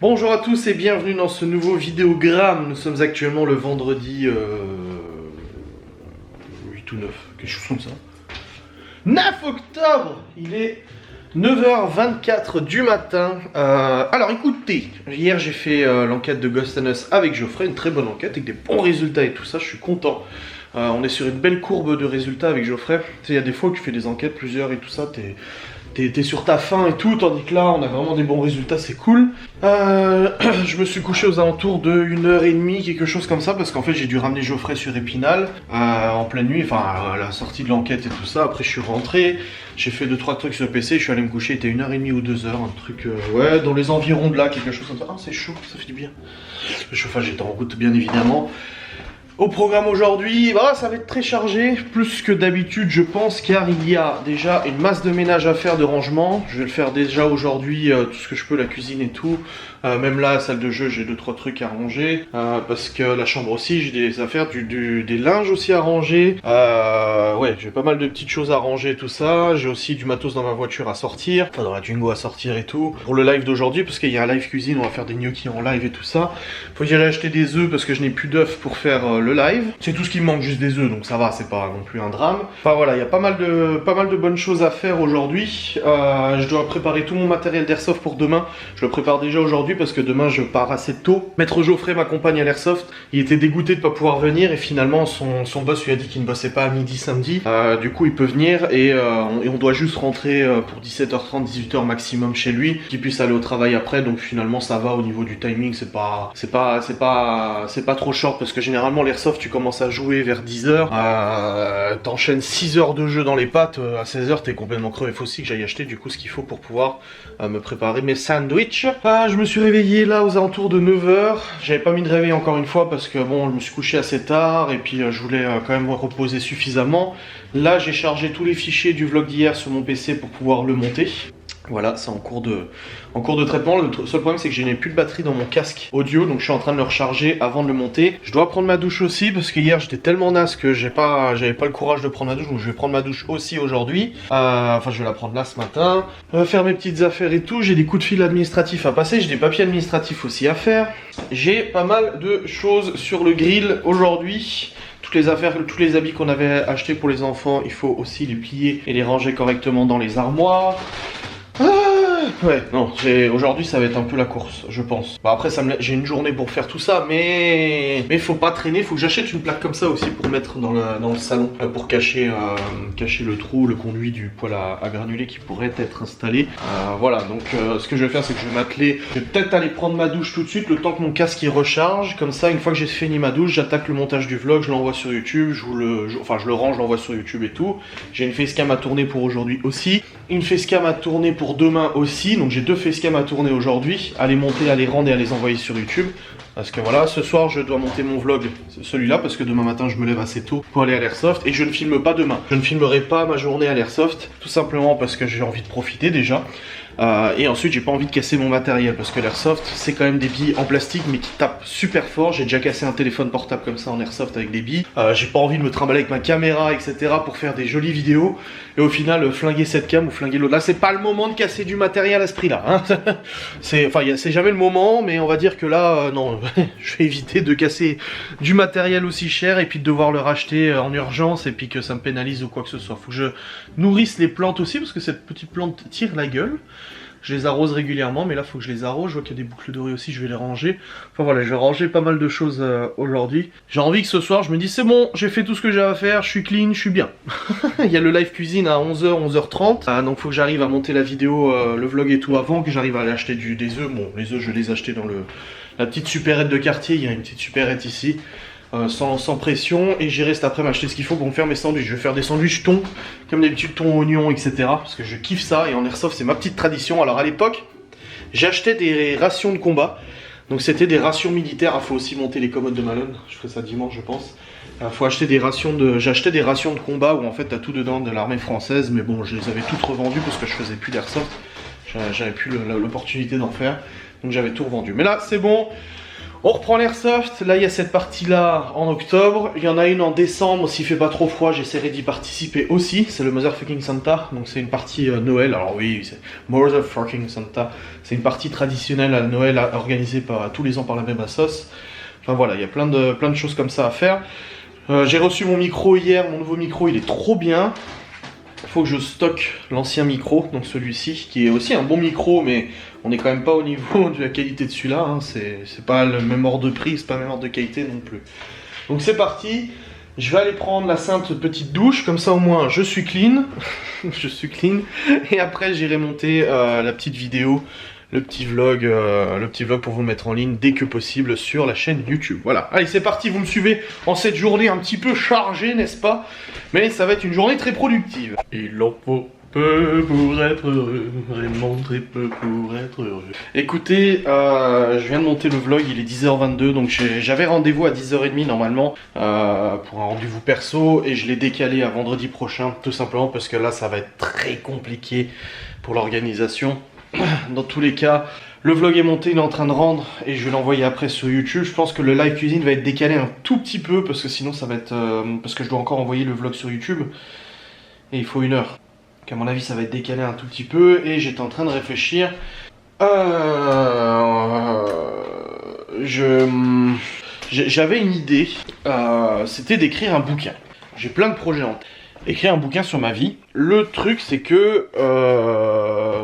Bonjour à tous et bienvenue dans ce nouveau vidéogramme. Nous sommes actuellement le vendredi 8 ou 9, quelque chose comme ça. 9 octobre. Il est 9h24 du matin. Alors écoutez, hier j'ai fait l'enquête de Ghost and Us avec Geoffrey, une très bonne enquête avec des bons résultats et tout ça, je suis content. On est sur une belle courbe de résultats avec Geoffrey. Tu sais, il y a des fois que tu fais des enquêtes, plusieurs et tout ça, t'es sur ta faim et tout, tandis que là on a vraiment des bons résultats, c'est cool. Je me suis couché aux alentours de 1h30, quelque chose comme ça, parce qu'en fait j'ai dû ramener Geoffrey sur Épinal en pleine nuit, enfin à la sortie de l'enquête et tout ça. Après je suis rentré, j'ai fait 2-3 trucs sur le PC, je suis allé me coucher, il était 1h30 ou 2h, un truc ouais, dans les environs de là, quelque chose comme ça. Ah c'est chaud, ça fait du bien. Le chauffage est en route bien évidemment. Au programme aujourd'hui, bah, ça va être très chargé, plus que d'habitude je pense, car il y a déjà une masse de ménage à faire, de rangement. Je vais le faire déjà aujourd'hui, tout ce que je peux, la cuisine et tout. Même là, salle de jeu, j'ai 2-3 trucs à ranger. Parce que la chambre aussi, j'ai des affaires, des linges aussi à ranger. Ouais, j'ai pas mal de petites choses à ranger, tout ça. J'ai aussi du matos dans ma voiture à sortir, enfin dans la Twingo à sortir et tout. Pour le live d'aujourd'hui, parce qu'il y a un live cuisine, on va faire des gnocchis en live et tout ça. Faut que j'aille acheter des œufs parce que je n'ai plus d'œufs pour faire le live. C'est tout ce qui me manque, juste des œufs, donc ça va, c'est pas non plus un drame. Enfin voilà, il y a pas mal de bonnes choses à faire aujourd'hui. Je dois préparer tout mon matériel d'airsoft pour demain. Je le prépare déjà aujourd'hui parce que demain je pars assez tôt. Maître Geoffrey m'accompagne à l'airsoft. Il était dégoûté de pas pouvoir venir et finalement son boss lui a dit qu'il ne bossait pas à midi samedi. Du coup il peut venir et on doit juste rentrer pour 17h30, 18h maximum chez lui, qu'il puisse aller au travail après. Donc finalement ça va au niveau du timing, c'est pas trop short parce que généralement l'airsoft tu commences à jouer vers 10h, t'enchaînes 6 heures de jeu dans les pattes, à 16h t'es complètement crevé. Il faut aussi que j'aille acheter du coup ce qu'il faut pour pouvoir me préparer mes sandwichs. Je me suis réveillé là aux alentours de 9h, j'avais pas mis de réveil encore une fois parce que bon je me suis couché assez tard et puis je voulais quand même me reposer suffisamment. Là j'ai chargé tous les fichiers du vlog d'hier sur mon PC pour pouvoir le monter. Voilà, c'est en cours de traitement. Le seul problème c'est que je n'ai plus de batterie dans mon casque audio, donc je suis en train de le recharger avant de le monter. Je dois prendre ma douche aussi parce que hier j'étais tellement naze que j'avais pas le courage de prendre ma douche, donc je vais prendre ma douche aussi aujourd'hui. Enfin je vais la prendre là ce matin. Faire mes petites affaires et tout. J'ai des coups de fil administratifs à passer, j'ai des papiers administratifs aussi à faire. J'ai pas mal de choses sur le grill aujourd'hui. Toutes les affaires, tous les habits qu'on avait achetés pour les enfants, il faut aussi les plier et les ranger correctement dans les armoires. Ouais, non, aujourd'hui ça va être un peu la course, je pense. Bah après j'ai une journée pour faire tout ça, mais faut pas traîner, faut que j'achète une plaque comme ça aussi pour mettre dans le salon, pour cacher le trou, le conduit du poêle à granulés qui pourrait être installé. Voilà, donc ce que je vais faire c'est que je vais m'atteler, je vais peut-être aller prendre ma douche tout de suite, le temps que mon casque il recharge, comme ça une fois que j'ai fini ma douche, j'attaque le montage du vlog, je l'envoie sur YouTube, je le range, je l'envoie sur YouTube et tout. J'ai une facecam à tourner pour aujourd'hui aussi, une facecam à tourner pour demain aussi, donc j'ai 2 facecam à tourner aujourd'hui, à les monter, à les rendre et à les envoyer sur YouTube. Parce que voilà, ce soir je dois monter mon vlog, celui-là, parce que demain matin je me lève assez tôt pour aller à l'airsoft et je ne filme pas demain. Je ne filmerai pas ma journée à l'airsoft, tout simplement parce que j'ai envie de profiter déjà. Et ensuite j'ai pas envie de casser mon matériel parce que l'airsoft c'est quand même des billes en plastique mais qui tapent super fort. J'ai déjà cassé un téléphone portable comme ça en airsoft avec des billes. J'ai pas envie de me trimballer avec ma caméra etc pour faire des jolies vidéos et au final flinguer cette cam ou flinguer l'autre. Là c'est pas le moment de casser du matériel à ce prix là hein. C'est jamais le moment, mais on va dire que là non je vais éviter de casser du matériel aussi cher et puis de devoir le racheter en urgence et puis que ça me pénalise ou quoi que ce soit. Faut que je nourrisse les plantes aussi parce que cette petite plante tire la gueule. Je les arrose régulièrement, mais là faut que je les arrose. Je vois qu'il y a des boucles dorées aussi, je vais les ranger. Enfin voilà, je vais ranger pas mal de choses aujourd'hui. J'ai envie que ce soir je me dise c'est bon, j'ai fait tout ce que j'ai à faire, je suis clean, je suis bien. Il y a le live cuisine à 11h, 11h30. Donc faut que j'arrive à monter la vidéo, le vlog et tout avant, que j'arrive à aller acheter des œufs. Bon, les œufs je les ai achetés dans la petite supérette de quartier, il y a une petite supérette ici. Sans pression, et j'irai cet après m'acheter ce qu'il faut pour me faire mes sandwichs. Je vais faire des sandwichs thon, comme d'habitude thon, oignon, etc. Parce que je kiffe ça, et en airsoft c'est ma petite tradition. Alors à l'époque, j'achetais des rations de combat, donc c'était des rations militaires. Il faut aussi monter les commodes de Malone, je ferai ça dimanche je pense. Faut acheter des rations j'achetais des rations de combat où en fait t'as tout dedans de l'armée française, mais bon je les avais toutes revendues parce que je faisais plus d'airsoft. J'avais plus l'opportunité d'en faire, donc j'avais tout revendu. Mais là c'est bon. On reprend l'airsoft, là il y a cette partie là en octobre, il y en a une en décembre, s'il fait pas trop froid j'essaierai d'y participer aussi, c'est le Motherfucking Santa, donc c'est une partie Noël, alors oui, c'est Motherfucking Santa, c'est une partie traditionnelle à Noël organisée tous les ans par la même sauce. Enfin voilà, il y a plein de choses comme ça à faire. J'ai reçu mon micro hier, mon nouveau micro il est trop bien. Il faut que je stocke l'ancien micro, donc celui-ci, qui est aussi un bon micro, mais on n'est quand même pas au niveau de la qualité de celui-là, hein. C'est pas le même ordre de prix, c'est pas le même ordre de qualité non plus. Donc c'est parti, je vais aller prendre la sainte petite douche, comme ça au moins je suis clean, je suis clean, et après j'irai monter la petite vidéo, le petit vlog pour vous mettre en ligne dès que possible sur la chaîne YouTube. Voilà, allez c'est parti, vous me suivez en cette journée un petit peu chargée, n'est-ce pas? Mais ça va être une journée très productive. Il en faut peu pour être heureux, vraiment très peu pour être heureux. Écoutez, je viens de monter le vlog, il est 10h22, donc j'avais rendez-vous à 10h30 normalement pour un rendez-vous perso, et je l'ai décalé à vendredi prochain, tout simplement parce que là ça va être très compliqué pour l'organisation. Dans tous les cas, le vlog est monté, il est en train de rendre et je vais l'envoyer après sur YouTube. Je pense que le live cuisine va être décalé un tout petit peu parce que sinon ça va être... parce que je dois encore envoyer le vlog sur YouTube et il faut 1 heure. Donc à mon avis ça va être décalé un tout petit peu et j'étais en train de réfléchir. J'avais une idée, c'était d'écrire un bouquin. J'ai plein de projets en tête. Écrire un bouquin sur ma vie. Le truc c'est que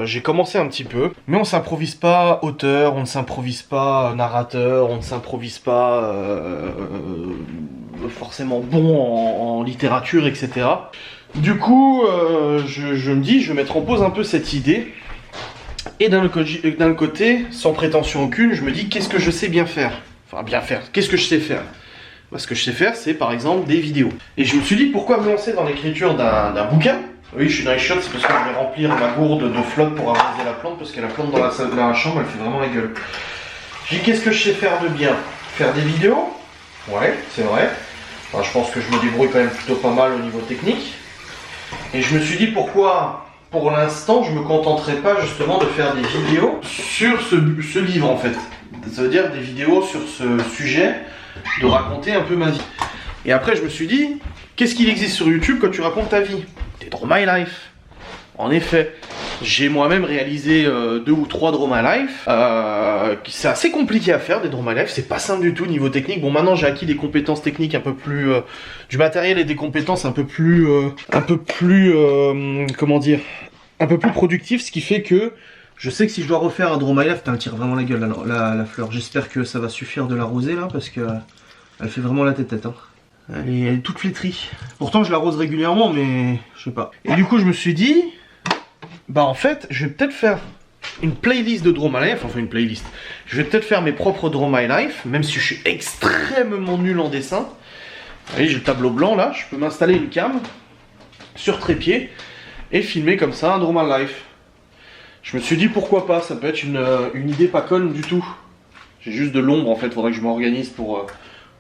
j'ai commencé un petit peu, mais on s'improvise pas auteur, on ne s'improvise pas narrateur, on ne s'improvise pas forcément bon en littérature, etc. Du coup, je me dis, je vais mettre en pause un peu cette idée. Et d'un autre côté, sans prétention aucune, je me dis, qu'est-ce que je sais bien faire? Enfin, bien faire, qu'est-ce que je sais faire? Ce que je sais faire, c'est par exemple des vidéos. Et je me suis dit, pourquoi me lancer dans l'écriture d'un bouquin? Oui, je suis dans les shots, c'est parce que je vais remplir ma gourde de flotte pour arroser la plante, parce que la plante dans la chambre, elle fait vraiment la gueule. J'ai dit, qu'est-ce que je sais faire de bien? Faire des vidéos? Ouais, c'est vrai. Enfin, je pense que je me débrouille quand même plutôt pas mal au niveau technique. Et je me suis dit, pourquoi, pour l'instant, je me contenterai pas justement de faire des vidéos sur ce livre, en fait. Ça veut dire des vidéos sur ce sujet, de raconter un peu ma vie. Et après je me suis dit, qu'est-ce qu'il existe sur YouTube quand tu racontes ta vie? Des Draw My Life. En effet, j'ai moi-même réalisé 2 ou 3 Draw My Life. C'est assez compliqué à faire des Draw My Life, c'est pas simple du tout niveau technique. Bon, maintenant j'ai acquis des compétences techniques un peu plus... du matériel et des compétences un peu plus comment dire, un peu plus productives, ce qui fait que je sais que si je dois refaire un Draw My Life, elle tire vraiment la gueule la fleur. J'espère que ça va suffire de l'arroser là, parce que elle fait vraiment la tête, hein. Elle est toute flétrie. Pourtant je l'arrose régulièrement, mais je sais pas. Et du coup je me suis dit, bah en fait je vais peut-être faire une playlist de Draw My Life, enfin une playlist. Je vais peut-être faire mes propres Draw My Life, même si je suis extrêmement nul en dessin. Vous voyez, j'ai le tableau blanc là, je peux m'installer une cam sur trépied et filmer comme ça un Draw My Life. Je me suis dit pourquoi pas, ça peut être une idée pas conne du tout. J'ai juste de l'ombre en fait, faudrait que je m'organise pour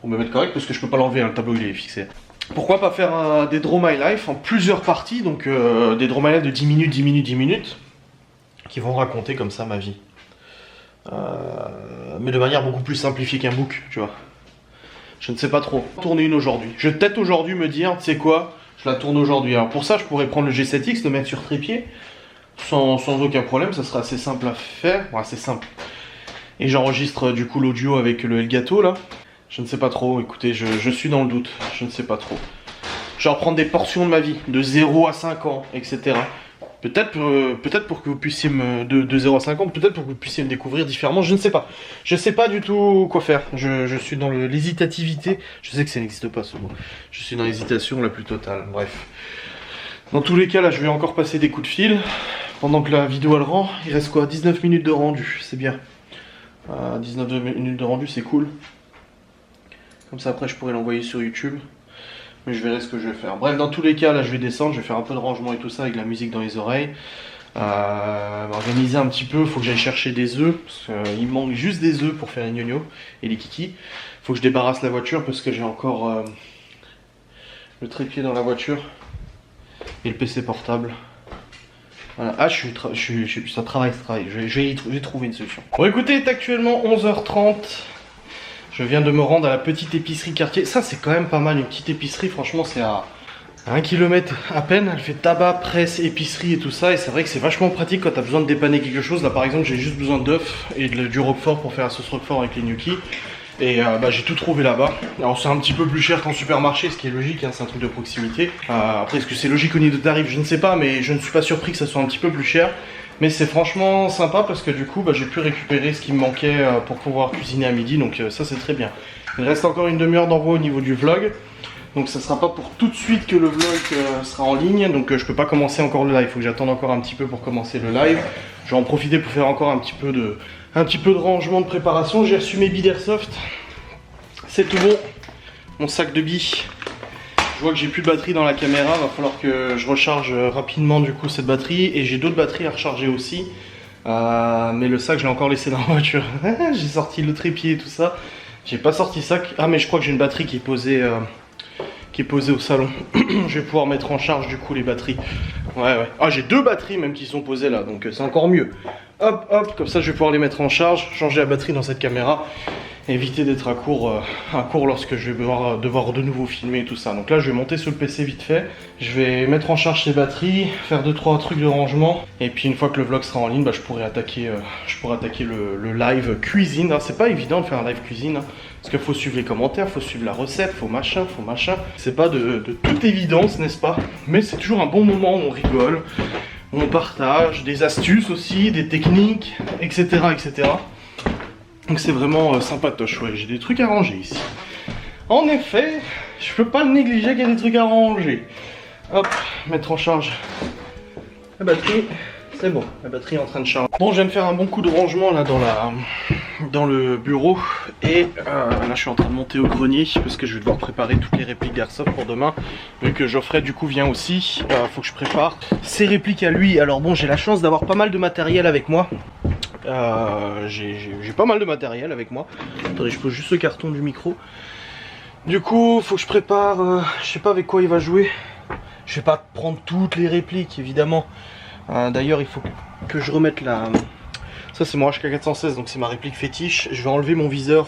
me mettre correct parce que je peux pas l'enlever, hein, le tableau il est fixé. Pourquoi pas faire des Draw My Life en plusieurs parties, donc des Draw My Life de 10 minutes, 10 minutes, 10 minutes, qui vont raconter comme ça ma vie. Mais de manière beaucoup plus simplifiée qu'un book, tu vois. Je ne sais pas trop. Tourner une aujourd'hui. Je vais peut-être aujourd'hui me dire, tu sais quoi, je la tourne aujourd'hui. Alors pour ça, je pourrais prendre le G7X, le mettre sur trépied. Sans aucun problème, ça sera assez simple à faire, bon, assez simple. Et j'enregistre du coup l'audio avec le Elgato là. Je ne sais pas trop, écoutez, je suis dans le doute, je ne sais pas trop. Je vais reprendre des portions de ma vie, de 0 à 5 ans, etc. Peut-être pour que vous puissiez de 0 à 5 ans, peut-être pour que vous puissiez me découvrir différemment, je ne sais pas. Je ne sais pas du tout quoi faire, je suis dans l'hésitativité, je sais que ça n'existe pas ce mot. Je suis dans l'hésitation la plus totale, bref. Dans tous les cas, là, je vais encore passer des coups de fil. Pendant que la vidéo elle rend, il reste quoi? 19 minutes de rendu, c'est bien. 19 minutes de rendu, c'est cool. Comme ça, après, je pourrais l'envoyer sur YouTube. Mais je verrai ce que je vais faire. Bref, dans tous les cas, là, je vais descendre, je vais faire un peu de rangement et tout ça avec la musique dans les oreilles. M'organiser un petit peu, faut que j'aille chercher des œufs. Parce qu'il me manque juste des œufs pour faire les gnognos et les kikis. Faut que je débarrasse la voiture parce que j'ai encore le trépied dans la voiture. Et le PC portable. Voilà. Ah, ça travaille. J'ai trouvé une solution. Bon, écoutez, il est actuellement 11h30. Je viens de me rendre à la petite épicerie quartier. Ça c'est quand même pas mal, une petite épicerie, franchement c'est à 1 km à peine. Elle fait tabac, presse, épicerie et tout ça. Et c'est vrai que c'est vachement pratique quand tu as besoin de dépanner quelque chose. Là par exemple j'ai juste besoin d'œufs et du roquefort pour faire la sauce roquefort avec les gnocchis. Et j'ai tout trouvé là-bas. Alors c'est un petit peu plus cher qu'en supermarché, ce qui est logique, hein, c'est un truc de proximité. Après est-ce que c'est logique au niveau de tarif, je ne sais pas, mais je ne suis pas surpris que ça soit un petit peu plus cher. Mais c'est franchement sympa parce que du coup j'ai pu récupérer ce qui me manquait pour pouvoir cuisiner à midi, donc ça c'est très bien. Il reste encore une demi-heure d'envoi au niveau du vlog. Donc ça sera pas pour tout de suite que le vlog sera en ligne, donc je peux pas commencer encore le live, il faut que j'attende encore un petit peu pour commencer le live. Je vais en profiter pour faire encore un petit peu de rangement, de préparation. J'ai reçu mes billes d'Airsoft, c'est tout bon. Mon sac de billes, je vois que j'ai plus de batterie dans la caméra, va falloir que je recharge rapidement du coup cette batterie, et j'ai d'autres batteries à recharger aussi. Mais le sac je l'ai encore laissé dans la voiture. J'ai sorti le trépied et tout ça, j'ai pas sorti le sac. Ah mais je crois que j'ai une batterie qui est posée au salon. Je vais pouvoir mettre en charge du coup les batteries. Ouais. Ah j'ai 2 batteries même qui sont posées là, donc c'est encore mieux. Hop hop, comme ça je vais pouvoir les mettre en charge, changer la batterie dans cette caméra, éviter d'être à court lorsque je vais devoir de nouveau filmer et tout ça. Donc là je vais monter sur le PC vite fait, je vais mettre en charge ces batteries, faire 2-3 trucs de rangement, et puis une fois que le vlog sera en ligne, je pourrai attaquer le live cuisine. Alors c'est pas évident de faire un live cuisine, hein, parce qu'il faut suivre les commentaires, faut suivre la recette, faut machin. C'est pas de toute évidence, n'est-ce pas? Mais c'est toujours un bon moment où on rigole, où on partage des astuces aussi, des techniques, etc. Donc c'est vraiment sympatoche, ouais, j'ai des trucs à ranger ici. En effet, je peux pas le négliger qu'il y a des trucs à ranger. Hop, mettre en charge la batterie, c'est bon, la batterie est en train de charger. Bon, je viens de faire un bon coup de rangement là dans le bureau. Et là je suis en train de monter au grenier parce que je vais devoir préparer toutes les répliques d'Airsoft pour demain. Vu que Geoffrey du coup vient aussi, faut que je prépare ses répliques à lui. Alors bon, j'ai la chance d'avoir pas mal de matériel avec moi. J'ai pas mal de matériel avec moi. Attendez, je pose juste le carton du micro. Du coup, faut que je prépare. Je sais pas avec quoi il va jouer. Je vais pas prendre toutes les répliques, évidemment. D'ailleurs, il faut que je remette la... Ça, c'est mon HK416, donc c'est ma réplique fétiche. Je vais enlever mon viseur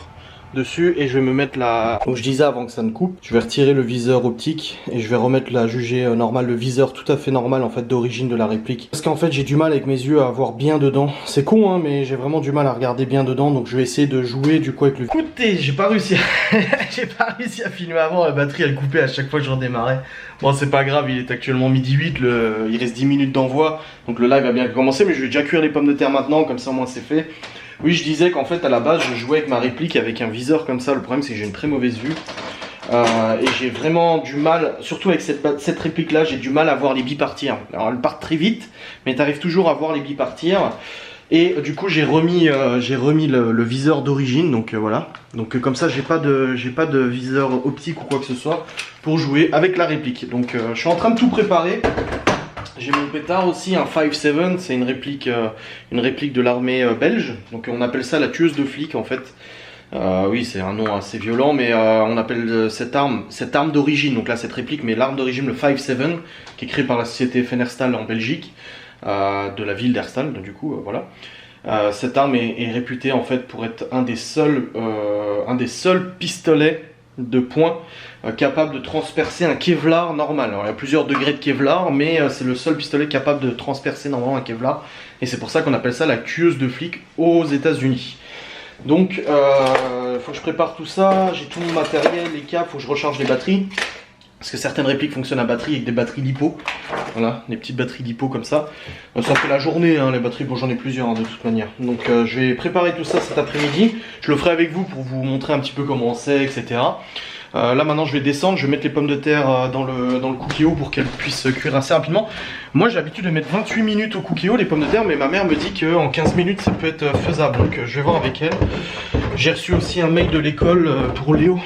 dessus et je vais me mettre la... Donc je disais avant que ça ne coupe, je vais retirer le viseur optique et je vais remettre la jugée normale, le viseur tout à fait normal en fait d'origine de la réplique. Parce qu'en fait j'ai du mal avec mes yeux à voir bien dedans. C'est con hein, mais j'ai vraiment du mal à regarder bien dedans, donc je vais essayer de jouer du coup avec le... Écoutez, j'ai pas réussi à filmer avant, la batterie elle coupait à chaque fois que je redémarrais. Bon c'est pas grave, il est actuellement 12h08, il reste 10 minutes d'envoi, donc le live a bien commencé, mais je vais déjà cuire les pommes de terre maintenant, comme ça au moins c'est fait. Oui, je disais qu'en fait à la base je jouais avec ma réplique avec un viseur comme ça. Le problème c'est que j'ai une très mauvaise vue et j'ai vraiment du mal, surtout avec cette réplique là, j'ai du mal à voir les billes partir. Alors elles partent très vite, mais tu arrives toujours à voir les billes partir. Et du coup j'ai remis le viseur d'origine, donc voilà. Donc comme ça j'ai pas de viseur optique ou quoi que ce soit pour jouer avec la réplique. Donc je suis en train de tout préparer. J'ai mon pétard aussi, un 5.7, c'est une réplique de l'armée belge. Donc on appelle ça la tueuse de flics en fait. Oui, c'est un nom assez violent, mais on appelle cette arme d'origine, donc là cette réplique, mais l'arme d'origine, le 5.7, qui est créée par la société Fenerstal en Belgique, de la ville d'Herstal, du coup, voilà. Cette arme est réputée en fait pour être un des seuls pistolets de poing capable de transpercer un Kevlar normal. Alors il y a plusieurs degrés de Kevlar, mais c'est le seul pistolet capable de transpercer normalement un Kevlar, et c'est pour ça qu'on appelle ça la tueuse de flics aux États-Unis. Donc faut que je prépare tout ça, j'ai tout mon matériel, les câbles, faut que je recharge les batteries. Parce que certaines répliques fonctionnent à batterie avec des batteries lipo. Voilà, des petites batteries lipo comme ça. Ça fait la journée, hein, les batteries, bon j'en ai plusieurs hein, de toute manière. Donc je vais préparer tout ça cet après-midi. Je le ferai avec vous pour vous montrer un petit peu comment c'est, etc. Là maintenant je vais descendre, je vais mettre les pommes de terre dans le cookéo pour qu'elles puissent cuire assez rapidement. Moi j'ai l'habitude de mettre 28 minutes au cookéo les pommes de terre, mais ma mère me dit qu'en 15 minutes ça peut être faisable. Donc je vais voir avec elle. J'ai reçu aussi un mail de l'école pour Léo.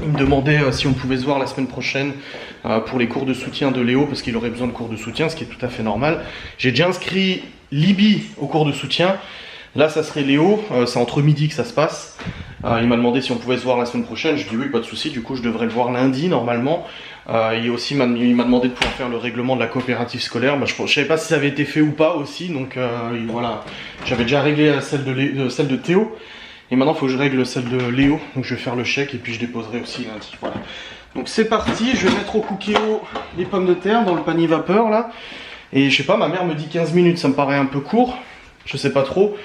Il me demandait si on pouvait se voir la semaine prochaine pour les cours de soutien de Léo, parce qu'il aurait besoin de cours de soutien, ce qui est tout à fait normal. J'ai déjà inscrit Libye au cours de soutien. Là ça serait Léo, c'est entre midi que ça se passe. Il m'a demandé si on pouvait se voir la semaine prochaine. Je dis oui, pas de souci. Du coup je devrais le voir lundi normalement. Il m'a demandé de pouvoir faire le règlement de la coopérative scolaire. Je savais pas si ça avait été fait ou pas aussi, donc voilà. J'avais déjà réglé celle de Théo. Et maintenant il faut que je règle celle de Léo. Donc je vais faire le chèque et puis je déposerai aussi lundi. Voilà. Donc c'est parti, je vais mettre au Cookéo les pommes de terre dans le panier vapeur là. Et je sais pas, ma mère me dit 15 minutes, ça me paraît un peu court. Je sais pas trop.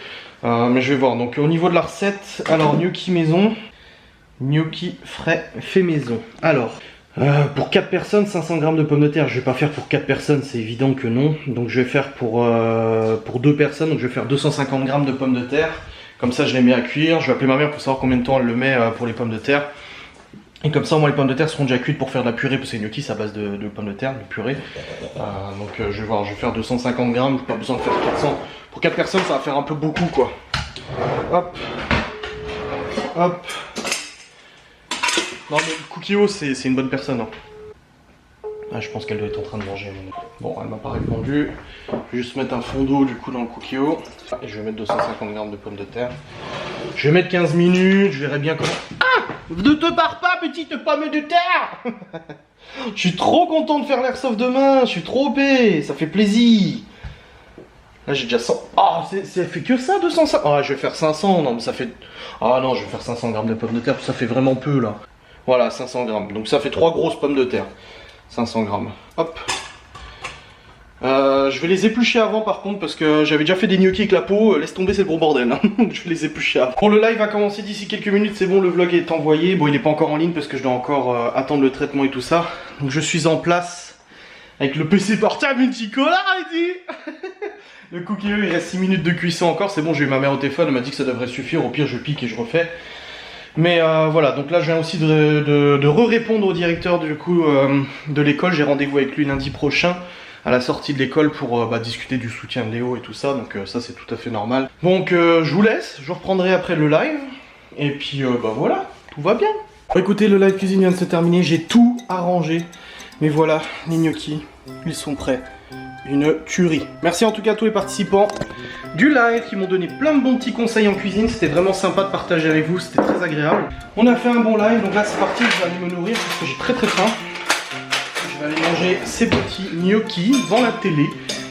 Mais je vais voir. Donc au niveau de la recette, alors gnocchi maison. Gnocchi frais fait maison. Alors... pour 4 personnes, 500 g de pommes de terre. Je vais pas faire pour 4 personnes, c'est évident que non. Donc je vais faire pour 2 personnes. Donc je vais faire 250 g de pommes de terre. Comme ça je les mets à cuire. Je vais appeler ma mère pour savoir combien de temps elle le met pour les pommes de terre. Et comme ça au moins les pommes de terre seront déjà cuites pour faire de la purée. Parce que les gnocchis c'est à base de pommes de terre, de purée. Donc je vais voir, je vais faire 250 g. J'ai pas besoin de faire 400. Pour 4 personnes ça va faire un peu beaucoup quoi. Hop. Hop. Non mais Cookéo c'est une bonne personne. Hein. Ah, je pense qu'elle doit être en train de manger. Bon, elle m'a pas répondu. Je vais juste mettre un fond d'eau du coup dans le Cookéo. Et je vais mettre 250 g de pommes de terre. Je vais mettre 15 minutes, je verrai bien comment... Ah! Ne te barre pas petite pomme de terre. Je suis trop content de faire l'airsoft demain, je suis trop OP, ça fait plaisir. Là j'ai déjà 100... Ah, ça fait que ça 200... Ah, je vais faire 500, non mais ça fait... Ah non, je vais faire 500 g de pommes de terre, ça fait vraiment peu là. Voilà, 500 g. Donc ça fait 3 grosses pommes de terre. 500 g. Hop. Je vais les éplucher avant par contre parce que j'avais déjà fait des gnocchis avec la peau. Laisse tomber, c'est le gros bordel. Hein. Je vais les éplucher avant. Bon, le live va commencer d'ici quelques minutes. C'est bon, le vlog est envoyé. Bon, il n'est pas encore en ligne parce que je dois encore attendre le traitement et tout ça. Donc je suis en place avec le PC portable multicolore ici. Le Cookéo, il reste 6 minutes de cuisson encore. C'est bon, j'ai eu ma mère au téléphone. Elle m'a dit que ça devrait suffire. Au pire, je pique et je refais. Mais voilà, donc là je viens aussi de répondre au directeur du coup de l'école. J'ai rendez-vous avec lui lundi prochain à la sortie de l'école pour discuter du soutien de Léo et tout ça. Donc ça c'est tout à fait normal. Donc je vous laisse, je reprendrai après le live. Et puis voilà, tout va bien. Bon, écoutez, le live cuisine vient de se terminer, j'ai tout arrangé. Mais voilà, les gnocchis, ils sont prêts. Une tuerie. Merci en tout cas à tous les participants du live qui m'ont donné plein de bons petits conseils en cuisine. C'était vraiment sympa de partager avec vous, c'était très agréable. On a fait un bon live, donc là c'est parti, je vais aller me nourrir parce que j'ai très faim. Je vais aller manger ces petits gnocchis devant la télé.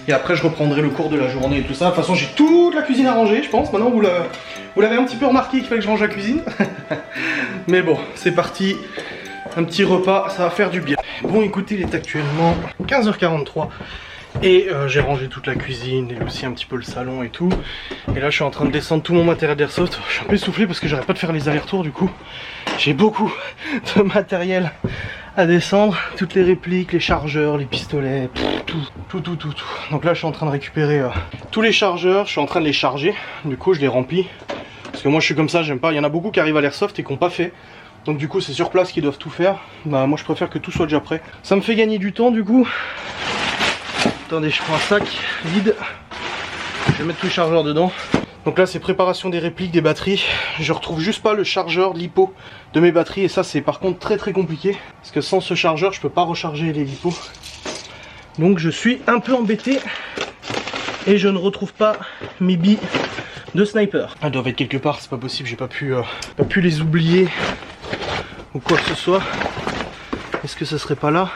Et après je reprendrai le cours de la journée et tout ça. De toute façon j'ai toute la cuisine à ranger, je pense. Maintenant vous l'avez un petit peu remarqué qu'il fallait que je range la cuisine. Mais bon, c'est parti. Un petit repas, ça va faire du bien. Bon écoutez, il est actuellement 15h43. Et j'ai rangé toute la cuisine et aussi un petit peu le salon et tout. Et là je suis en train de descendre tout mon matériel d'airsoft. Je suis un peu essoufflé parce que j'arrête pas de faire les allers-retours du coup. J'ai beaucoup de matériel à descendre. Toutes les répliques, les chargeurs, les pistolets, tout. Donc là je suis en train de récupérer tous les chargeurs. Je suis en train de les charger. Du coup je les remplis. Parce que moi je suis comme ça, j'aime pas. Il y en a beaucoup qui arrivent à l'airsoft et qui n'ont pas fait. Donc du coup c'est sur place qu'ils doivent tout faire. Bah moi je préfère que tout soit déjà prêt. Ça me fait gagner du temps du coup. Attendez, je prends un sac vide. Je vais mettre tous les chargeurs dedans. Donc là c'est préparation des répliques, des batteries. Je retrouve juste pas le chargeur de LiPo de mes batteries. Et ça c'est par contre très compliqué. Parce que sans ce chargeur je peux pas recharger les LiPo. Donc je suis un peu embêté. Et je ne retrouve pas mes billes de sniper. Elles doivent être quelque part, c'est pas possible, j'ai pas pu les oublier. Ou quoi que ce soit. Est-ce que ce serait pas là?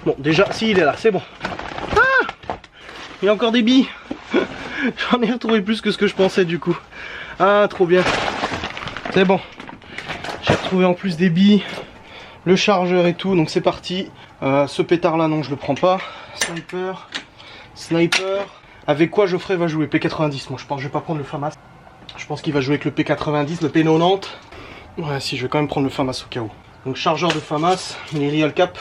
Bon déjà, si il est là, c'est bon. Il y a encore des billes. J'en ai retrouvé plus que ce que je pensais du coup. Ah trop bien. C'est bon. J'ai retrouvé en plus des billes, le chargeur et tout, donc c'est parti. Ce pétard là non je le prends pas. Sniper. Avec quoi Geoffrey va jouer? P90. Moi je pense que je vais pas prendre le FAMAS. Je pense qu'il va jouer avec le P90, le P90. Ouais si je vais quand même prendre le FAMAS au cas où. Donc chargeur de FAMAS, les Real Cap.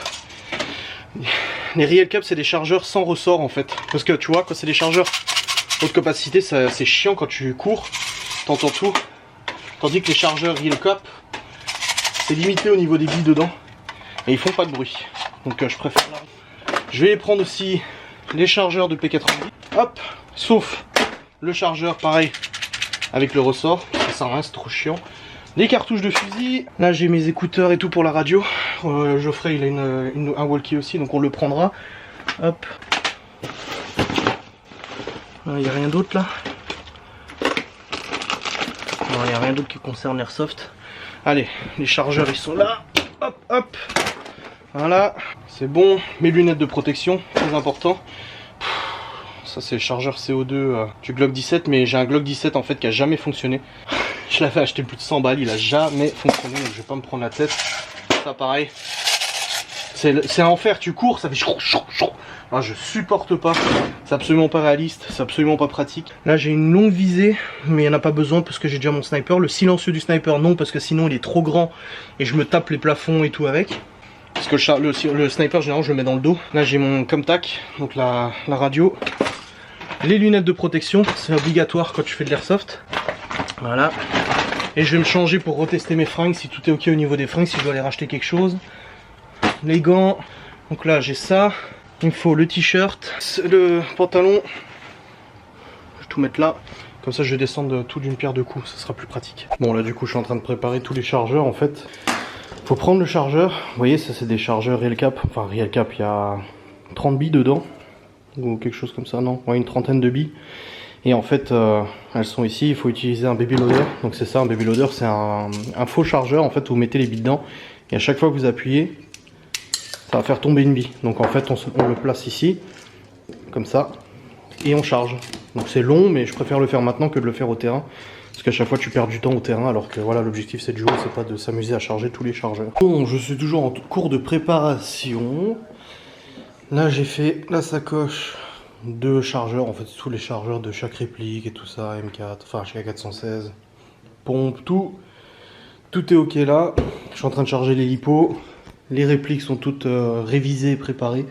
Les Real Cap c'est des chargeurs sans ressort en fait. Parce que tu vois quand c'est des chargeurs haute capacité c'est chiant quand tu cours, t'entends tout. Tandis que les chargeurs Real Cap c'est limité au niveau des billes dedans. Et ils font pas de bruit. Donc je préfère là. Je vais prendre aussi les chargeurs de P90. Hop, sauf le chargeur pareil avec le ressort. Ça sert à rien, c'est trop chiant. Les cartouches de fusil. Là j'ai mes écouteurs et tout pour la radio. Geoffrey il a un walkie aussi donc on le prendra. Hop. Il n'y a rien d'autre là. Non il n'y a rien d'autre qui concerne Airsoft. Allez les chargeurs ils sont là. Hop. Voilà. C'est bon. Mes lunettes de protection, très important. Ça c'est le chargeur CO2 du Glock 17 mais j'ai un Glock 17 en fait qui a jamais fonctionné. Je l'avais acheté plus de 100 balles, il a jamais fonctionné, donc je vais pas me prendre la tête. Ça pareil, c'est un enfer, tu cours, ça fait chou. Ah, je supporte pas, c'est absolument pas réaliste, c'est absolument pas pratique. Là j'ai une longue visée, mais il n'y en a pas besoin parce que j'ai déjà mon sniper. Le silencieux du sniper non, parce que sinon il est trop grand et je me tape les plafonds et tout avec. Parce que le sniper généralement je le mets dans le dos. Là j'ai mon Comtac, donc la radio. Les lunettes de protection, c'est obligatoire quand tu fais de l'airsoft. Voilà. Et je vais me changer pour retester mes fringues si tout est ok au niveau des fringues, si je dois aller racheter quelque chose. Les gants, donc là j'ai ça. Il me faut le t-shirt, le pantalon. Je vais tout mettre là. Comme ça je vais descendre tout d'une pierre deux coups, ça sera plus pratique. Bon là du coup je suis en train de préparer tous les chargeurs en fait. Faut prendre le chargeur. Vous voyez ça c'est des chargeurs Real Cap. Enfin Real Cap, il y a 30 billes dedans. Ou quelque chose comme ça, non? Ouais, une trentaine de billes. Et en fait, elles sont ici, il faut utiliser un baby loader. Donc c'est ça, un baby loader, c'est un faux chargeur. En fait, vous mettez les billes dedans. Et à chaque fois que vous appuyez, ça va faire tomber une bille. Donc en fait, on le place ici, comme ça, et on charge. Donc c'est long, mais je préfère le faire maintenant que de le faire au terrain. Parce qu'à chaque fois, tu perds du temps au terrain, alors que voilà, l'objectif c'est de jouer, c'est pas de s'amuser à charger tous les chargeurs. Bon, je suis toujours en cours de préparation. Là j'ai fait la sacoche de chargeurs, en fait tous les chargeurs de chaque réplique et tout ça, M4, enfin HK416, pompe, tout est ok là. Je suis en train de charger les lipos, les répliques sont toutes révisées et préparées.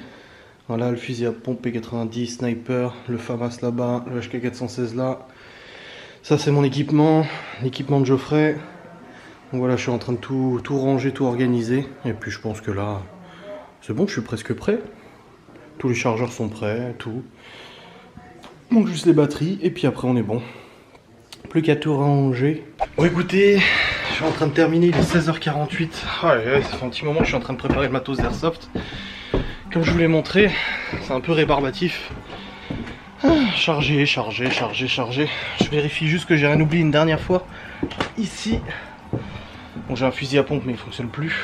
Voilà le fusil à pompe P90, sniper, le FAMAS là-bas, le HK416 là. Ça c'est mon équipement, l'équipement de Geoffrey. Donc voilà, je suis en train de tout ranger, tout organiser. Et puis je pense que là, c'est bon, je suis presque prêt. Tous les chargeurs sont prêts, tout. Donc juste les batteries, et puis après on est bon. Plus qu'à tout ranger. Bon écoutez, je suis en train de terminer, il est 16h48. Ouais, ça fait un petit moment que je suis en train de préparer le matos d'Airsoft. Comme je vous l'ai montré, c'est un peu rébarbatif. Charger. Je vérifie juste que j'ai rien oublié une dernière fois. Ici. Bon, j'ai un fusil à pompe mais il fonctionne plus.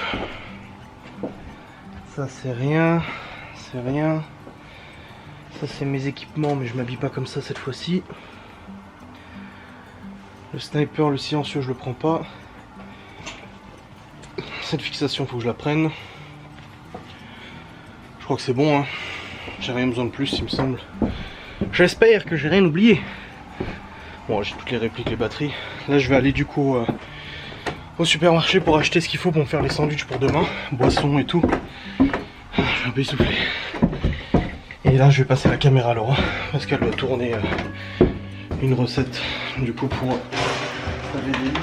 Ça c'est rien. Ça c'est mes équipements mais je m'habille pas comme ça cette fois-ci. Le sniper, le silencieux je le prends pas. Cette fixation faut que je la prenne. Je crois que c'est bon hein. J'ai rien besoin de plus il me semble. J'espère que j'ai rien oublié. Bon j'ai toutes les répliques, les batteries. Là je vais aller du coup au supermarché pour acheter ce qu'il faut pour me faire les sandwichs pour demain. Boissons et tout. Je suis un peu essoufflé. Et là je vais passer la caméra à Laura parce qu'elle doit tourner une recette du coup pour laver des lits.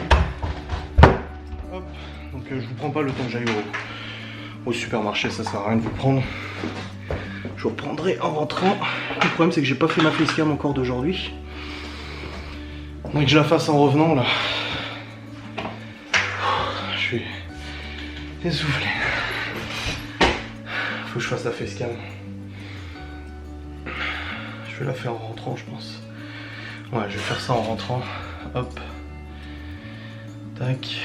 Hop. Donc je vous prends pas le temps que j'aille au supermarché, ça sert à rien de vous prendre. Je vous reprendrai en rentrant. Le problème c'est que j'ai pas fait ma facecam encore d'aujourd'hui. Donc je la fasse en revenant là. Je suis essoufflé. Faut que je fasse la facecam. Je vais la faire en rentrant je pense. Ouais je vais faire ça en rentrant. Hop. Tac.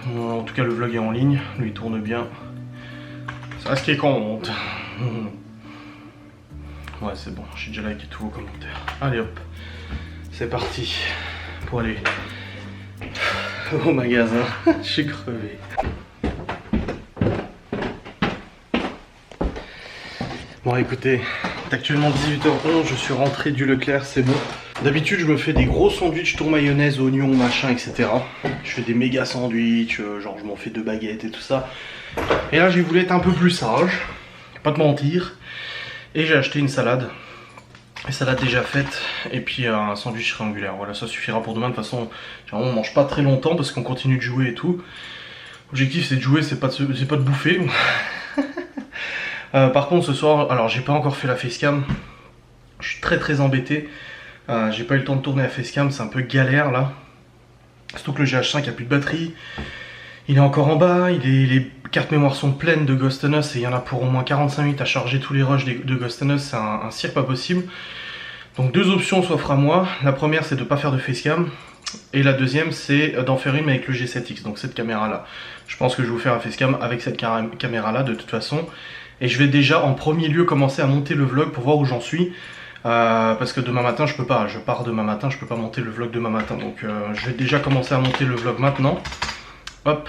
Bon, en tout cas le vlog est en ligne. Lui il tourne bien. C'est ce qui compte. Ouais c'est bon. J'ai déjà liké tous vos commentaires. Allez hop. C'est parti. Pour aller au magasin. Je suis crevé. Bon écoutez, c'est actuellement 18h11, je suis rentré du Leclerc, c'est bon. D'habitude je me fais des gros sandwichs tour mayonnaise, oignons, machin, etc. Je fais des méga sandwichs, genre je m'en fais 2 baguettes et tout ça. Et là j'ai voulu être un peu plus sage, pas te mentir. Et j'ai acheté une salade. Une salade déjà faite, et puis un sandwich triangulaire. Voilà, ça suffira pour demain. De toute façon, on mange pas très longtemps parce qu'on continue de jouer et tout. L'objectif c'est de jouer, c'est pas de bouffer. Par contre ce soir, alors j'ai pas encore fait la facecam. Je suis très embêté. J'ai pas eu le temps de tourner la facecam, c'est un peu galère là. Surtout que le GH5 a plus de batterie. Il est encore en bas, les cartes mémoire sont pleines de Ghost and Us et il y en a pour au moins 45 minutes à charger tous les rushs de Ghost and Us, c'est un cirque pas possible. Donc deux options s'offrent à moi. La première c'est de pas faire de facecam. Et la deuxième c'est d'en faire une avec le G7X, donc cette caméra là. Je pense que je vais vous faire un facecam avec cette caméra là de toute façon. Et je vais déjà en premier lieu commencer à monter le vlog pour voir où j'en suis. parce que demain matin je peux pas, je pars demain matin, je peux pas monter le vlog demain matin, donc je vais déjà commencer à monter le vlog maintenant. Hop,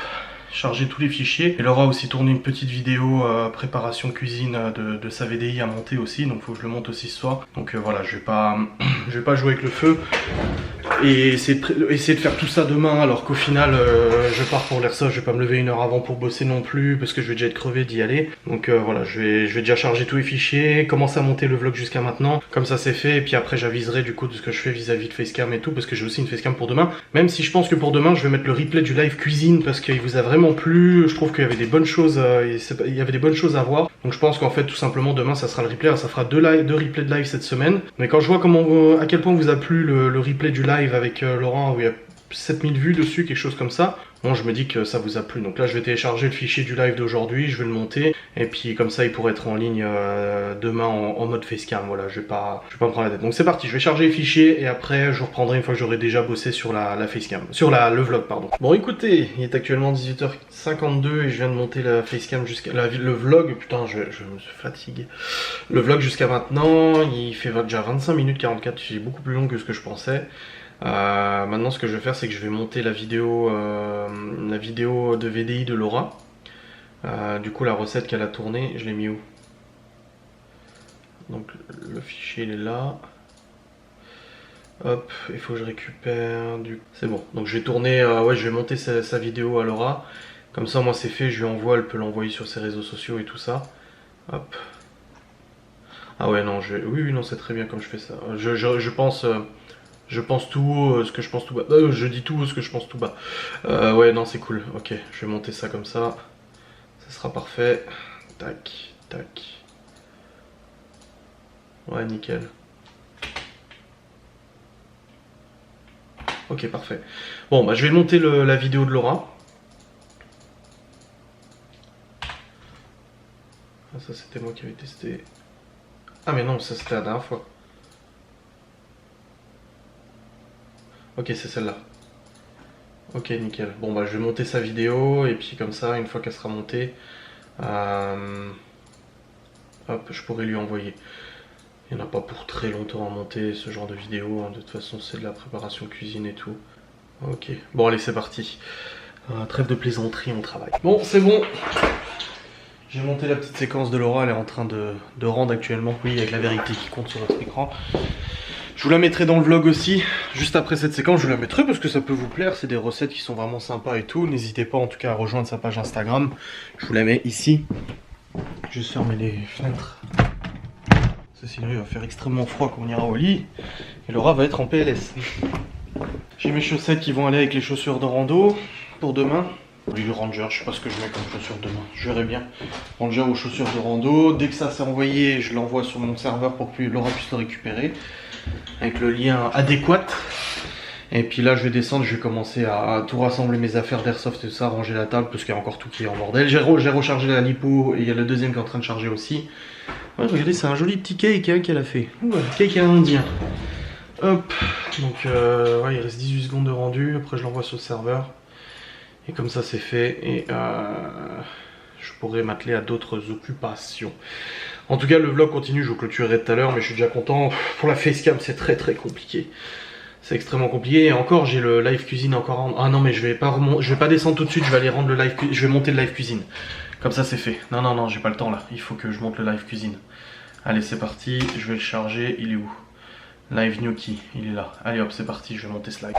charger tous les fichiers. Et Laura a aussi tourné une petite vidéo préparation cuisine de sa VDI à monter aussi, donc faut que je le monte aussi ce soir. Donc voilà, je vais pas jouer avec le feu et essayer de faire tout ça demain, alors qu'au final je pars pour l'airsoft, je vais pas me lever une heure avant pour bosser non plus parce que je vais déjà être crevé d'y aller. Donc voilà, je vais déjà charger tous les fichiers, commencer à monter le vlog jusqu'à maintenant, comme ça c'est fait, et puis après j'aviserai du coup de ce que je fais vis-à-vis de facecam et tout, parce que j'ai aussi une facecam pour demain, même si je pense que pour demain je vais mettre le replay du live cuisine parce qu'il vous a vraiment plu. Je trouve qu'il y avait des bonnes choses, il y avait des bonnes choses à voir, donc je pense qu'en fait tout simplement demain ça sera le replay. Alors, ça fera deux replays de live cette semaine, mais quand je vois à quel point vous a plu le replay du live avec Laurent où il y a 7000 vues dessus, quelque chose comme ça, bon je me dis que ça vous a plu. Donc là je vais télécharger le fichier du live d'aujourd'hui, je vais le monter, et puis comme ça il pourrait être en ligne demain en mode facecam. Voilà, je vais pas me prendre la tête. Donc c'est parti, je vais charger les fichiers et après je reprendrai une fois que j'aurai déjà bossé sur la facecam, sur le vlog pardon. Bon écoutez, il est actuellement 18h52 et je viens de monter la facecam jusqu'à le vlog, putain je me fatigue. Le vlog jusqu'à maintenant, il fait déjà 25 minutes 44, c'est beaucoup plus long que ce que je pensais. Maintenant ce que je vais faire c'est que je vais monter la vidéo de VDI de Laura. Du coup la recette qu'elle a tournée, je l'ai mis où? Donc le fichier il est là. Hop, il faut que je récupère du... C'est bon, donc je vais tourner, ouais je vais monter sa vidéo à Laura. Comme ça moi c'est fait, je lui envoie, elle peut l'envoyer sur ses réseaux sociaux et tout ça. Hop. Ah ouais non, oui non c'est très bien comme je fais ça. Je pense tout haut ce que je pense tout bas. Je dis tout haut ce que je pense tout bas. Ouais, non, c'est cool. Ok, je vais monter ça comme ça. Ça sera parfait. Tac, tac. Ouais, nickel. Ok, parfait. Bon, bah, je vais monter la vidéo de Laura. Ah, ça, c'était moi qui avais testé. Ah, mais non, ça, c'était la dernière fois. Ok, c'est celle-là. Ok, nickel. Bon, bah, je vais monter sa vidéo, et puis comme ça, une fois qu'elle sera montée, hop, je pourrai lui envoyer. Il n'y en a pas pour très longtemps à monter ce genre de vidéo, hein. De toute façon, c'est de la préparation cuisine et tout. Ok, bon, allez, c'est parti. Trêve de plaisanterie, on travaille. Bon, c'est bon. J'ai monté la petite séquence de Laura, elle est en train de rendre actuellement. Oui, avec la vérité qui compte sur votre écran. Je vous la mettrai dans le vlog aussi, juste après cette séquence, je vous la mettrai parce que ça peut vous plaire, c'est des recettes qui sont vraiment sympas et tout. N'hésitez pas en tout cas à rejoindre sa page Instagram, je vous la mets ici. Juste fermer les fenêtres, parce que sinon il va faire extrêmement froid quand on ira au lit, et Laura va être en PLS. J'ai mes chaussettes qui vont aller avec les chaussures de rando pour demain. Du Ranger, je sais pas ce que je mets comme chaussures demain, je verrai bien. Ranger ou chaussures de rando, dès que ça s'est envoyé, je l'envoie sur mon serveur pour que Laura puisse le récupérer avec le lien adéquat. Et puis là je vais descendre, je vais commencer à tout rassembler mes affaires d'airsoft et tout ça, ranger la table parce qu'il y a encore tout qui est en bordel. J'ai rechargé la lipo et il y a le deuxième qui est en train de charger aussi. Ouais, regardez, c'est un joli petit cake hein, qu'elle a fait. Ouais, cake indien. Hop, donc ouais, il reste 18 secondes de rendu, après je l'envoie sur le serveur. Et comme ça c'est fait, et je pourrais m'atteler à d'autres occupations. En tout cas le vlog continue, je vous clôturerai tout à l'heure, mais je suis déjà content. Pour la facecam c'est très compliqué. C'est extrêmement compliqué, et encore j'ai le live cuisine encore en... Ah non mais je vais pas descendre tout de suite, je vais aller rendre le live cuisine, je vais monter le live cuisine. Comme ça c'est fait. Non, j'ai pas le temps là, il faut que je monte le live cuisine. Allez c'est parti, je vais le charger, il est où? Live Gnocchi, il est là. Allez hop c'est parti, je vais monter ce live.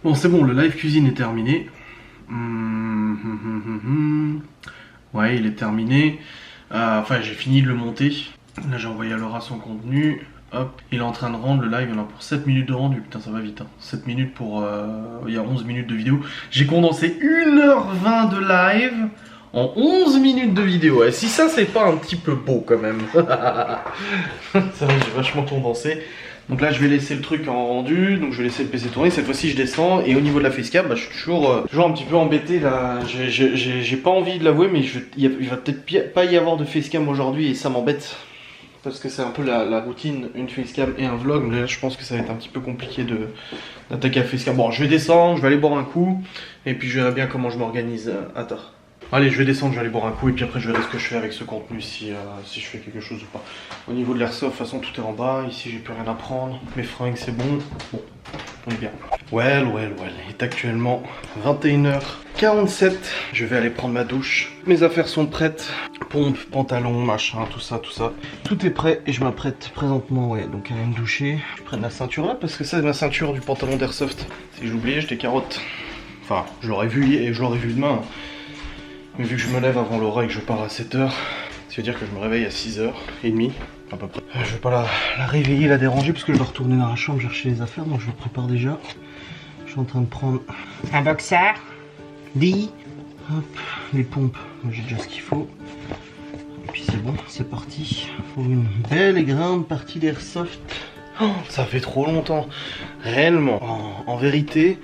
Bon, c'est bon, le live cuisine est terminé. Ouais, il est terminé. Enfin, j'ai fini de le monter. Là, j'ai envoyé à Laura son contenu. Hop, il est en train de rendre le live. Il y en a pour 7 minutes de rendu. Putain, ça va vite. Hein. 7 minutes pour. Il y a 11 minutes de vidéo. J'ai condensé 1h20 de live en 11 minutes de vidéo. Et si ça, c'est pas un petit peu beau quand même. Ça va, j'ai vachement condensé. Donc là je vais laisser le truc en rendu, donc je vais laisser le PC tourner, cette fois-ci je descends, et au niveau de la facecam, bah, je suis toujours un petit peu embêté là, j'ai pas envie de l'avouer, mais il va peut-être pas y avoir de facecam aujourd'hui, et ça m'embête, parce que c'est un peu la routine, une facecam et un vlog, mais là je pense que ça va être un petit peu compliqué d'attaquer la facecam. Bon, je vais descendre, je vais aller boire un coup, et puis je verrai bien comment je m'organise à tard. Allez, je vais descendre, je vais aller boire un coup et puis après je verrai ce que je fais avec ce contenu, si je fais quelque chose ou pas. Au niveau de l'airsoft, de toute façon tout est en bas, ici j'ai plus rien à prendre, mes fringues c'est bon, on est bien. Well, il est actuellement 21h47, je vais aller prendre ma douche, mes affaires sont prêtes, pompe, pantalon, machin, tout ça. Tout est prêt et je m'apprête présentement, donc à aller me doucher. Je prends la ceinture là parce que ça c'est ma ceinture du pantalon d'airsoft. Si j'oubliais, je carotte. Enfin, je l'aurais vu et je l'aurais vu demain. Mais vu que je me lève avant Laura et que je pars à 7h, ça veut dire que je me réveille à 6h30 à peu près. Je vais pas la réveiller, la déranger parce que je dois retourner dans la chambre chercher les affaires, donc je me prépare déjà. Je suis en train de prendre un boxer, hop, les pompes, j'ai déjà ce qu'il faut. Et puis c'est bon, c'est parti pour une belle et grande partie d'airsoft. Oh, ça fait trop longtemps, réellement. En vérité,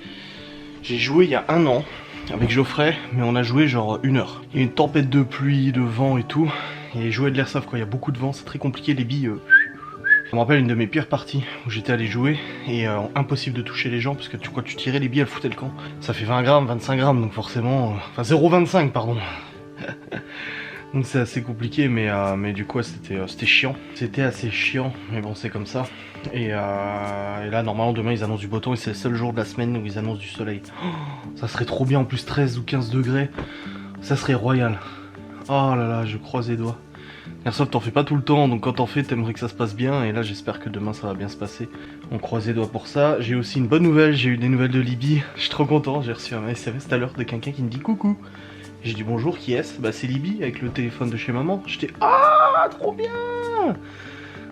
j'ai joué il y a 1 an. Avec Geoffrey, mais on a joué genre 1 heure. Il y a eu une tempête de pluie, de vent et tout. Et jouer de l'airsoft quand il y a beaucoup de vent, c'est très compliqué, les billes. Je me rappelle une de mes pires parties où j'étais allé jouer et impossible de toucher les gens parce que quand tu tirais les billes, elles foutaient le camp. Ça fait 20 grammes, 25 grammes, donc forcément. Enfin 0,25 pardon. Donc c'est assez compliqué, mais du coup c'était chiant. C'était assez chiant, mais bon c'est comme ça. Et là normalement demain ils annoncent du beau temps et c'est le seul jour de la semaine où ils annoncent du soleil. Oh, ça serait trop bien en plus 13 ou 15 degrés. Ça serait royal. Oh là là, je croise les doigts. Airsoft t'en fais pas tout le temps, donc quand t'en fais t'aimerais que ça se passe bien. Et là j'espère que demain ça va bien se passer. On croise les doigts pour ça. J'ai aussi une bonne nouvelle, j'ai eu des nouvelles de Libye. Je suis trop content, j'ai reçu un SMS tout à l'heure de quelqu'un qui me dit coucou. J'ai dit bonjour, qui est-ce? Bah c'est Libye avec le téléphone de chez maman. J'étais ah trop bien.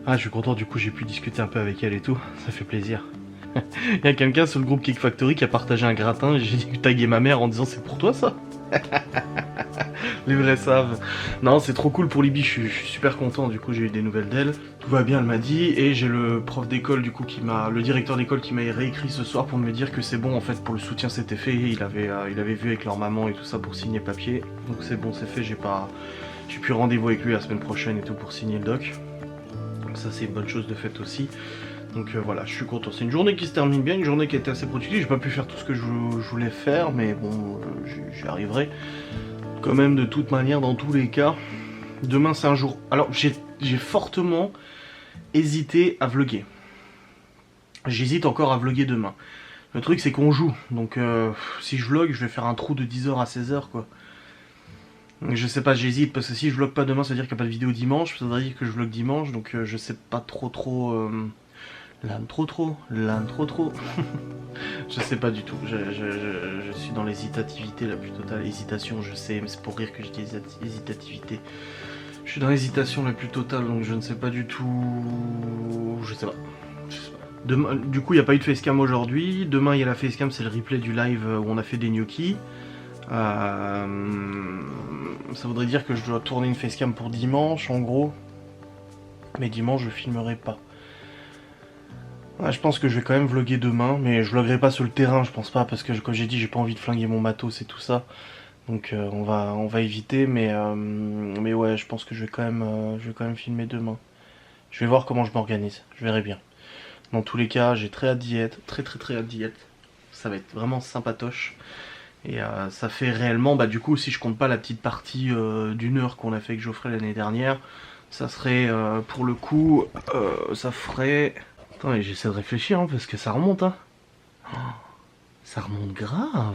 Ah je suis content, du coup j'ai pu discuter un peu avec elle et tout, ça fait plaisir. Il y a quelqu'un sur le groupe Kick Factory qui a partagé un gratin, j'ai tagué ma mère en disant c'est pour toi ça. Les vrais savent. Non c'est trop cool pour Libye, je suis super content, du coup j'ai eu des nouvelles d'elle. Tout va bien elle m'a dit, et j'ai le prof d'école du coup le directeur d'école qui m'a réécrit ce soir pour me dire que c'est bon en fait pour le soutien c'était fait, il avait vu avec leur maman et tout ça pour signer papier. Donc c'est bon c'est fait, j'ai plus rendez-vous avec lui la semaine prochaine et tout pour signer le doc. Donc ça c'est une bonne chose de fait aussi. Donc voilà, je suis content. C'est une journée qui se termine bien, une journée qui a été assez productive. J'ai pas pu faire tout ce que je voulais faire, mais bon, j'y arriverai. Quand même, de toute manière, dans tous les cas. Demain, c'est un jour... Alors, j'ai fortement hésité à vlogger. J'hésite encore à vlogger demain. Le truc, c'est qu'on joue. Donc, si je vlog, je vais faire un trou de 10h à 16h, quoi. Je sais pas, j'hésite, parce que si je vlog pas demain, ça veut dire qu'il n'y a pas de vidéo dimanche. Ça veut dire que je vlog dimanche, donc je sais pas trop... L'âne trop. Je sais pas du tout. Je suis dans l'hésitativité la plus totale. Hésitation, je sais, mais c'est pour rire que je dis hésitativité. Je suis dans l'hésitation la plus totale, donc je ne sais pas du tout. Je sais pas. Demain, du coup, il n'y a pas eu de facecam aujourd'hui. Demain, il y a la facecam, c'est le replay du live où on a fait des gnocchis. Ça voudrait dire que je dois tourner une facecam pour dimanche, en gros. Mais dimanche, je filmerai pas. Ouais, je pense que je vais quand même vlogger demain, mais je vloggerai pas sur le terrain, je pense pas, parce que comme j'ai dit, j'ai pas envie de flinguer mon matos et tout ça. Donc on va éviter, mais ouais, je pense que je vais quand même filmer demain. Je vais voir comment je m'organise, je verrai bien. Dans tous les cas, j'ai très hâte d'y être, très hâte d'y être. Ça va être vraiment sympatoche. Et ça fait réellement, bah du coup, si je compte pas la petite partie d'1 heure qu'on a fait avec Geoffrey l'année dernière, ça serait, pour le coup, ça ferait... Attends, j'essaie de réfléchir, hein, parce que ça remonte, hein. Oh, ça remonte grave.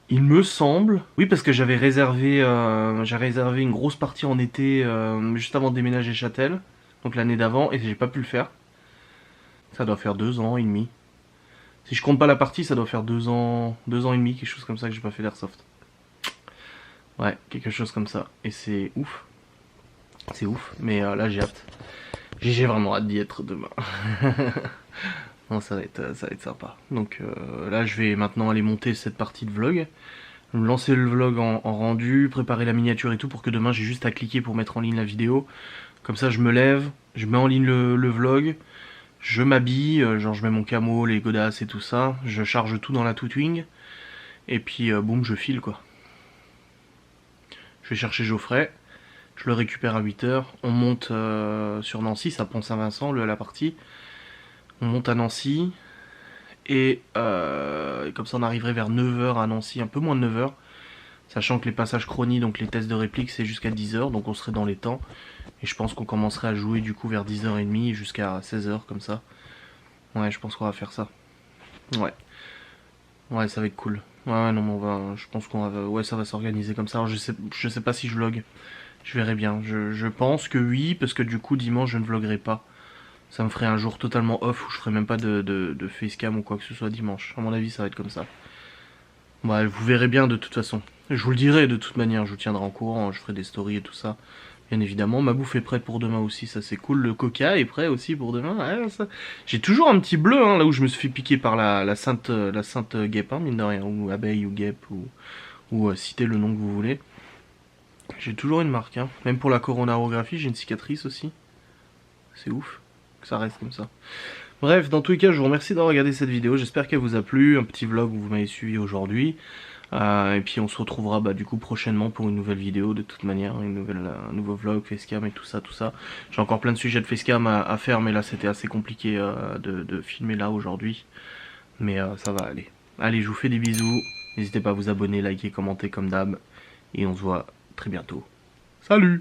Il me semble... Oui, parce que j'avais réservé une grosse partie en été, juste avant de déménager Châtel. Donc l'année d'avant, et j'ai pas pu le faire. Ça doit faire 2 ans et demi. Si je compte pas la partie, ça doit faire 2 ans et demi, quelque chose comme ça que j'ai pas fait d'airsoft. Ouais, quelque chose comme ça. Et c'est ouf. C'est ouf, mais là j'ai hâte. J'ai vraiment hâte d'y être demain. Non, ça va être sympa. Donc là je vais maintenant aller monter cette partie de vlog. Lancer le vlog en rendu, préparer la miniature et tout pour que demain j'ai juste à cliquer pour mettre en ligne la vidéo. Comme ça je me lève, je mets en ligne le vlog, je m'habille, genre je mets mon camo, les godasses et tout ça, je charge tout dans la Twitwing, et puis boum, je file quoi. Je vais chercher Geoffrey, je le récupère à 8h, on monte sur Nancy, ça Pont-Saint-Vincent, la partie. On monte à Nancy, et comme ça on arriverait vers 9h à Nancy, un peu moins de 9h, sachant que les passages chronie, donc les tests de réplique, c'est jusqu'à 10h, donc on serait dans les temps. Et je pense qu'on commencerait à jouer du coup vers 10h30 jusqu'à 16h comme ça. Ouais, je pense qu'on va faire ça. Ouais. Ouais, ça va être cool. Ouais, non, mais je pense qu'on va, ouais, ça va s'organiser comme ça. Alors, je sais pas si je vlog. Je verrai bien. Je pense que oui, parce que du coup, dimanche, je ne vloguerai pas. Ça me ferait un jour totalement off où je ferai même pas de facecam ou quoi que ce soit dimanche. À mon avis, ça va être comme ça. Ouais, vous verrez bien de toute façon. Je vous le dirai de toute manière, je vous tiendrai en courant, je ferai des stories et tout ça. Bien évidemment, ma bouffe est prête pour demain aussi, ça c'est cool. Le coca est prêt aussi pour demain. Ouais, j'ai toujours un petit bleu, hein, là où je me suis fait piquer par la sainte guêpe, hein, mine de rien, ou abeille ou guêpe, ou citez le nom que vous voulez. J'ai toujours une marque, hein. Même pour la coronarographie, j'ai une cicatrice aussi. C'est ouf que ça reste comme ça. Bref, dans tous les cas, je vous remercie d'avoir regardé cette vidéo. J'espère qu'elle vous a plu. Un petit vlog où vous m'avez suivi aujourd'hui. Et puis on se retrouvera du coup prochainement pour une nouvelle vidéo de toute manière, un nouveau vlog, facecam et tout ça. J'ai encore plein de sujets de facecam à faire, mais là c'était assez compliqué de filmer là aujourd'hui. Mais ça va aller. Allez, je vous fais des bisous. N'hésitez pas à vous abonner, liker, commenter comme d'hab. Et on se voit très bientôt. Salut!